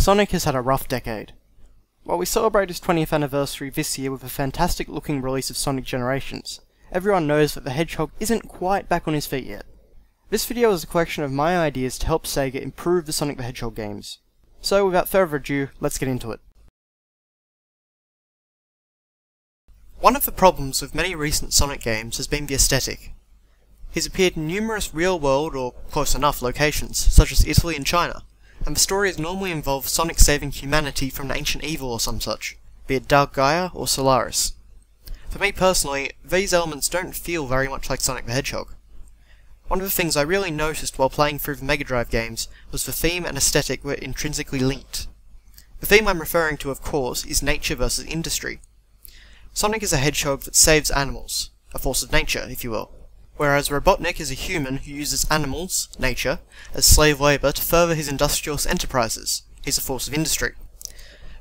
Sonic has had a rough decade. While we celebrate his 20th anniversary this year with a fantastic looking release of Sonic Generations, everyone knows that the Hedgehog isn't quite back on his feet yet. This video is a collection of my ideas to help Sega improve the Sonic the Hedgehog games. So without further ado, let's get into it. One of the problems with many recent Sonic games has been the aesthetic. He's appeared in numerous real-world or close enough locations, such as Italy and China, and the story has normally involved Sonic saving humanity from an ancient evil or some such, be it Dark Gaia or Solaris. For me personally, these elements don't feel very much like Sonic the Hedgehog. One of the things I really noticed while playing through the Mega Drive games was the theme and aesthetic were intrinsically linked. The theme I'm referring to, of course, is nature versus industry. Sonic is a hedgehog that saves animals, a force of nature, if you will, whereas Robotnik is a human who uses animals, nature, as slave labour to further his industrialist enterprises. He's a force of industry.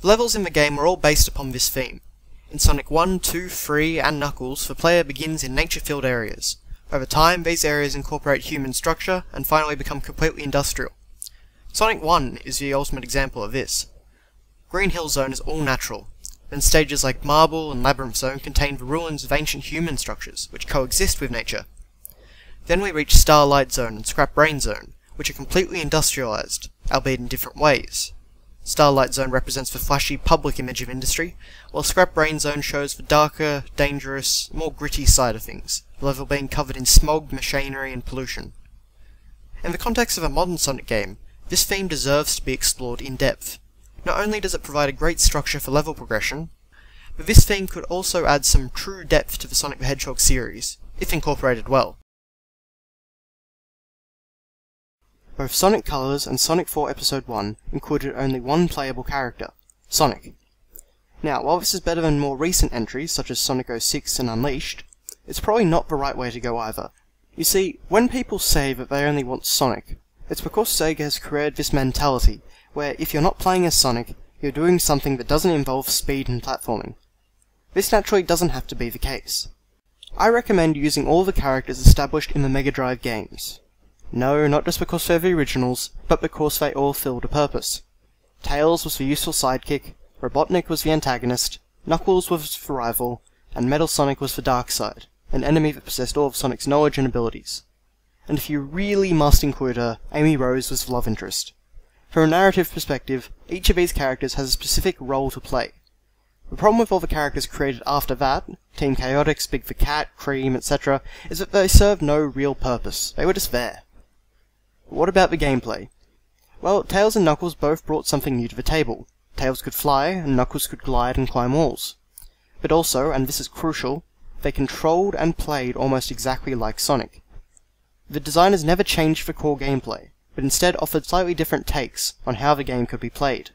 The levels in the game are all based upon this theme. In Sonic 1, 2, 3, and Knuckles, the player begins in nature-filled areas. Over time, these areas incorporate human structure, and finally become completely industrial. Sonic 1 is the ultimate example of this. Green Hill Zone is all natural. Then stages like Marble and Labyrinth Zone contain the ruins of ancient human structures, which coexist with nature. Then we reach Starlight Zone and Scrap Brain Zone, which are completely industrialized, albeit in different ways. Starlight Zone represents the flashy public image of industry, while Scrap Brain Zone shows the darker, dangerous, more gritty side of things, the level being covered in smog, machinery, and pollution. In the context of a modern Sonic game, this theme deserves to be explored in depth. Not only does it provide a great structure for level progression, but this theme could also add some true depth to the Sonic the Hedgehog series, if incorporated well. Both Sonic Colors and Sonic 4 Episode 1 included only one playable character, Sonic. Now, while this is better than more recent entries such as Sonic 06 and Unleashed, it's probably not the right way to go either. You see, when people say that they only want Sonic, it's because Sega has created this mentality where if you're not playing as Sonic, you're doing something that doesn't involve speed and platforming. This naturally doesn't have to be the case. I recommend using all the characters established in the Mega Drive games. No, not just because they're the originals, but because they all filled a purpose. Tails was the useful sidekick, Robotnik was the antagonist, Knuckles was the rival, and Metal Sonic was the dark side, an enemy that possessed all of Sonic's knowledge and abilities. And if you really must include her, Amy Rose was the love interest. From a narrative perspective, each of these characters has a specific role to play. The problem with all the characters created after that, Team Chaotix, Big the Cat, Cream, etc., is that they served no real purpose, they were just there. But what about the gameplay? Well, Tails and Knuckles both brought something new to the table. Tails could fly, and Knuckles could glide and climb walls. But also, and this is crucial, they controlled and played almost exactly like Sonic. The designers never changed the core gameplay, but instead offered slightly different takes on how the game could be played.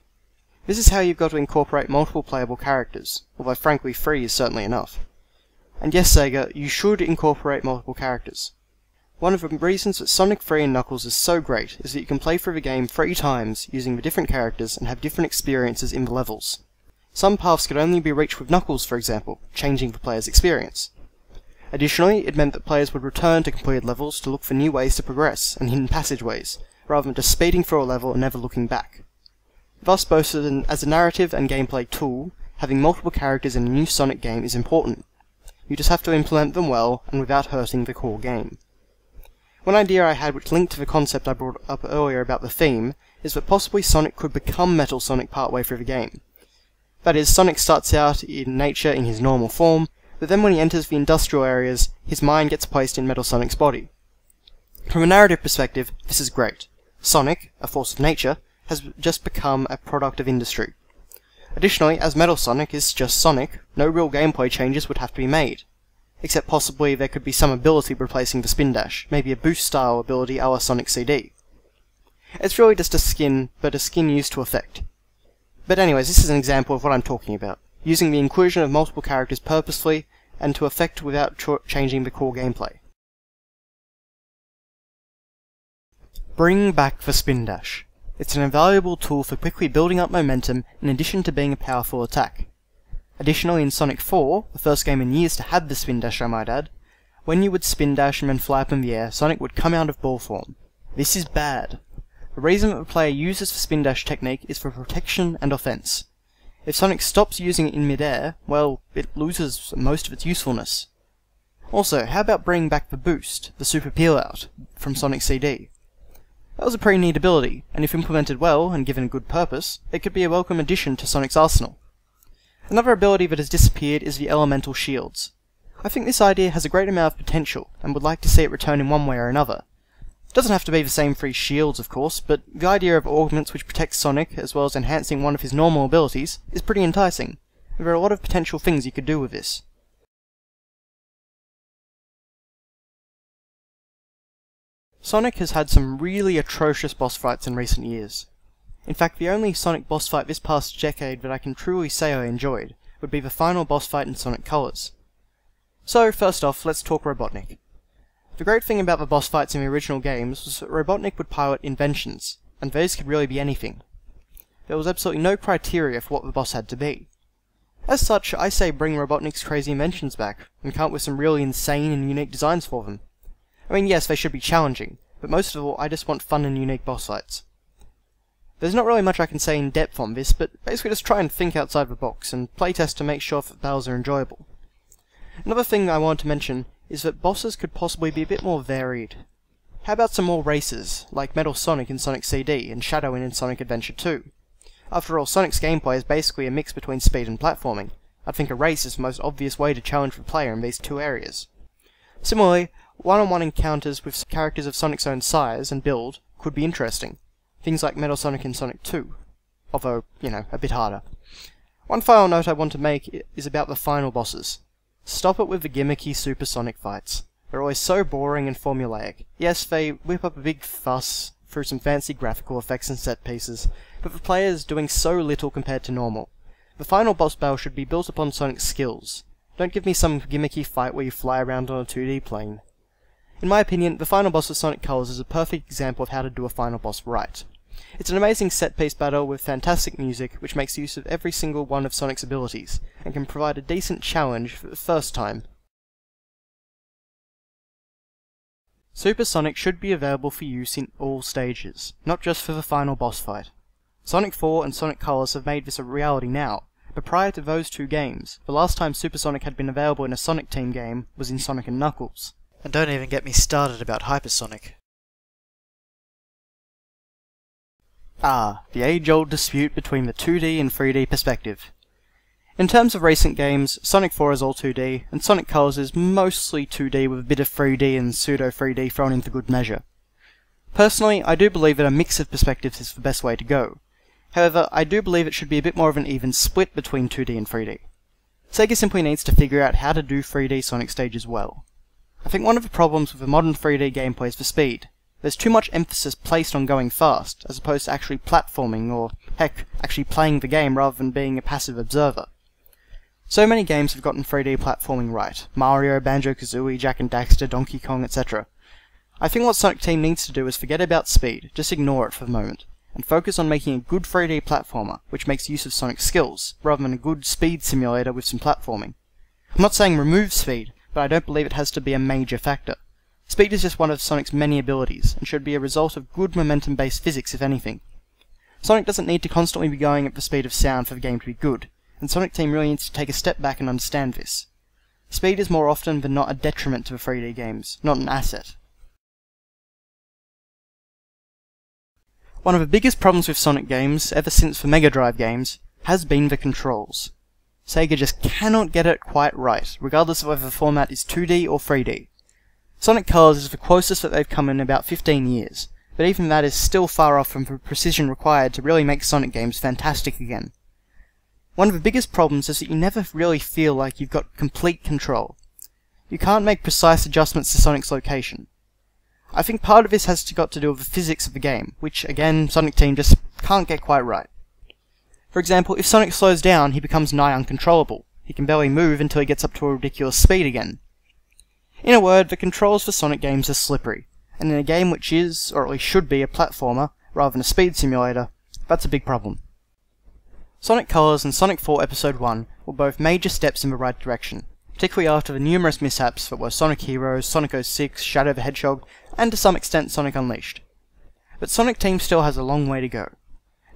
This is how you've got to incorporate multiple playable characters, although frankly 3 is certainly enough. And yes, Sega, you should incorporate multiple characters. One of the reasons that Sonic 3 and Knuckles is so great is that you can play through the game 3 times using the different characters and have different experiences in the levels. Some paths could only be reached with Knuckles, for example, changing the player's experience. Additionally, it meant that players would return to completed levels to look for new ways to progress and hidden passageways, rather than just speeding through a level and never looking back. Thus, both as a narrative and gameplay tool, having multiple characters in a new Sonic game is important. You just have to implement them well and without hurting the core game. One idea I had which linked to the concept I brought up earlier about the theme, is that possibly Sonic could become Metal Sonic partway through the game. That is, Sonic starts out in nature in his normal form, but then when he enters the industrial areas, his mind gets placed in Metal Sonic's body. From a narrative perspective, this is great. Sonic, a force of nature, has just become a product of industry. Additionally, as Metal Sonic is just Sonic, no real gameplay changes would have to be made. Except possibly there could be some ability replacing the spin dash, maybe a boost style ability a la Sonic CD. It's really just a skin, but a skin used to effect. But anyways, this is an example of what I'm talking about, using the inclusion of multiple characters purposefully, and to effect without changing the core gameplay. Bring back the spin dash. It's an invaluable tool for quickly building up momentum in addition to being a powerful attack. Additionally, in Sonic 4, the first game in years to have the spin dash I might add, when you would spin dash and then fly up in the air, Sonic would come out of ball form. This is bad. The reason that the player uses the spin dash technique is for protection and offense. If Sonic stops using it in midair, well, it loses most of its usefulness. Also, how about bringing back the boost, the super peel out, from Sonic CD? That was a pretty neat ability, and if implemented well and given a good purpose, it could be a welcome addition to Sonic's arsenal. Another ability that has disappeared is the elemental shields. I think this idea has a great amount of potential, and would like to see it return in one way or another. It doesn't have to be the same three shields, of course, but the idea of augments which protect Sonic, as well as enhancing one of his normal abilities, is pretty enticing. There are a lot of potential things you could do with this. Sonic has had some really atrocious boss fights in recent years. In fact, the only Sonic boss fight this past decade that I can truly say I enjoyed would be the final boss fight in Sonic Colors. So, first off, let's talk Robotnik. The great thing about the boss fights in the original games was that Robotnik would pilot inventions, and these could really be anything. There was absolutely no criteria for what the boss had to be. As such, I say bring Robotnik's crazy inventions back, and come up with some really insane and unique designs for them. I mean, yes, they should be challenging, but most of all, I just want fun and unique boss fights. There's not really much I can say in depth on this, but basically just try and think outside the box, and playtest to make sure that battles are enjoyable. Another thing I wanted to mention is that bosses could possibly be a bit more varied. How about some more races, like Metal Sonic in Sonic CD, and Shadow in Sonic Adventure 2? After all, Sonic's gameplay is basically a mix between speed and platforming. I think a race is the most obvious way to challenge the player in these two areas. Similarly, one-on-one encounters with characters of Sonic's own size and build could be interesting. Things like Metal Sonic in Sonic 2. Although, a bit harder. One final note I want to make is about the final bosses. Stop it with the gimmicky Super Sonic fights. They're always so boring and formulaic. Yes, they whip up a big fuss through some fancy graphical effects and set pieces, but the player is doing so little compared to normal. The final boss battle should be built upon Sonic's skills. Don't give me some gimmicky fight where you fly around on a 2D plane. In my opinion, the final boss of Sonic Colors is a perfect example of how to do a final boss right. It's an amazing set-piece battle with fantastic music, which makes use of every single one of Sonic's abilities, and can provide a decent challenge for the first time. Super Sonic should be available for use in all stages, not just for the final boss fight. Sonic 4 and Sonic Colors have made this a reality now, but prior to those two games, the last time Super Sonic had been available in a Sonic Team game was in Sonic & Knuckles. And don't even get me started about Hypersonic. The age-old dispute between the 2D and 3D perspective. In terms of recent games, Sonic 4 is all 2D, and Sonic Colors is mostly 2D with a bit of 3D and pseudo-3D thrown in for good measure. Personally, I do believe that a mix of perspectives is the best way to go. However, I do believe it should be a bit more of an even split between 2D and 3D. Sega simply needs to figure out how to do 3D Sonic stages well. I think one of the problems with the modern 3D gameplay is the speed. There's too much emphasis placed on going fast, as opposed to actually platforming, or heck, actually playing the game rather than being a passive observer. So many games have gotten 3D platforming right. Mario, Banjo-Kazooie, Jak and Daxter, Donkey Kong, etc. I think what Sonic Team needs to do is forget about speed, just ignore it for the moment, and focus on making a good 3D platformer, which makes use of Sonic's skills, rather than a good speed simulator with some platforming. I'm not saying remove speed, but I don't believe it has to be a major factor. Speed is just one of Sonic's many abilities, and should be a result of good momentum-based physics if anything. Sonic doesn't need to constantly be going at the speed of sound for the game to be good, and Sonic Team really needs to take a step back and understand this. Speed is more often than not a detriment to the 3D games, not an asset. One of the biggest problems with Sonic games, ever since the Mega Drive games, has been the controls. Sega just cannot get it quite right, regardless of whether the format is 2D or 3D. Sonic Colors is the closest that they've come in about 15 years, but even that is still far off from the precision required to really make Sonic games fantastic again. One of the biggest problems is that you never really feel like you've got complete control. You can't make precise adjustments to Sonic's location. I think part of this has got to do with the physics of the game, which, again, Sonic Team just can't get quite right. For example, if Sonic slows down, he becomes nigh uncontrollable. He can barely move until he gets up to a ridiculous speed again. In a word, the controls for Sonic games are slippery, and in a game which is, or at least should be, a platformer, rather than a speed simulator, that's a big problem. Sonic Colors and Sonic 4 Episode 1 were both major steps in the right direction, particularly after the numerous mishaps that were Sonic Heroes, Sonic 06, Shadow the Hedgehog, and to some extent Sonic Unleashed. but Sonic Team still has a long way to go.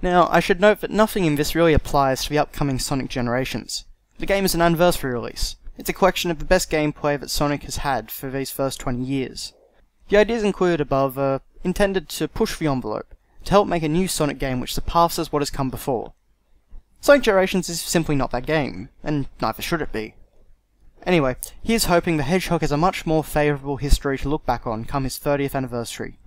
Now, I should note that nothing in this really applies to the upcoming Sonic generations. The game is an anniversary release. It's a collection of the best gameplay that Sonic has had for these first 20 years. The ideas included above are intended to push the envelope, to help make a new Sonic game which surpasses what has come before. Sonic Generations is simply not that game, and neither should it be. Anyway, here's hoping the Hedgehog has a much more favourable history to look back on come his 30th anniversary.